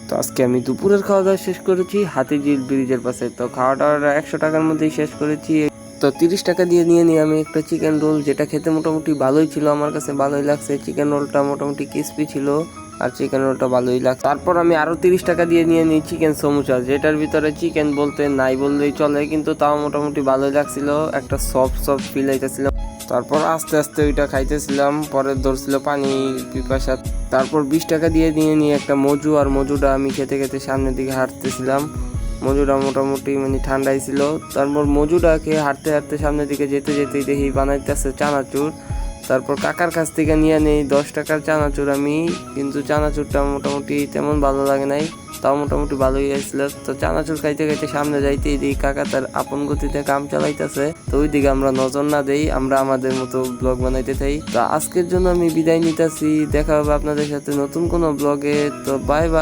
তো আজকে আমি দুপুরের খাওয়া দাওয়া শেষ করেছি হাতিঝিল ব্রিজের পাশে। তো খাওয়া দাওয়াটা 100 টাকার মধ্যেই শেষ করেছি। তো 30 টাকা দিয়ে নিয়ে নিই আমি একটা চিকেন রোল, যেটা খেতে মোটামুটি ভালোই ছিল, আমার কাছে ভালোই লাগছে। চিকেন রোলটা মোটামুটি ক্রিস্পি ছিল আর চিকেন রোলটা ভালোই লাগছে। তারপর আমি আরও 30 টাকা দিয়ে নিয়ে নিই চিকেন সমুচা, যেটার ভিতরে চিকেন বলতে নাই বললেই চলে, কিন্তু তাও মোটামুটি ভালোই লাগছিল, একটা সফট সফট ফিল হইতেছিল। তারপর আস্তে আস্তে ওইটা খাইতেছিলাম, পরে ধরছিল পানি পিপাসা। তারপর 20 টাকা দিয়ে নিয়ে একটা মজু, আর মজুটা আমি খেতে খেতে সামনের দিকে হাঁটতেছিলাম। মজুটা মোটামুটি মানে ঠান্ডাই ছিল। তারপর মজুটা খেয়ে হাঁটতে হাঁটতে সামনের দিকে যেতে যেতেই দেখি বানাইতেছে চানাচুর। তারপর কাকার কাছ থেকে নিয়ে নেই 10 টাকার চানাচুর আমি, কিন্তু চানাচুরটা মোটামুটি তেমন ভালো লাগে নাই, তাও মোটামুটি ভালোই আসছিল। তো চানাচুর খাইতে খাইতে সামনে যাইতে দেখি কাকা তার আপন গতিতে কাম চালাইতেছে। তো ওই দিকে আমরা নজর না দেই, আমরা আমাদের মতো ব্লগ বানাইতে থাই। তো আজকের জন্য আমি বিদায় নিতেছি, দেখা হবে আপনাদের সাথে নতুন কোনো ব্লগে। তো বাই বাই।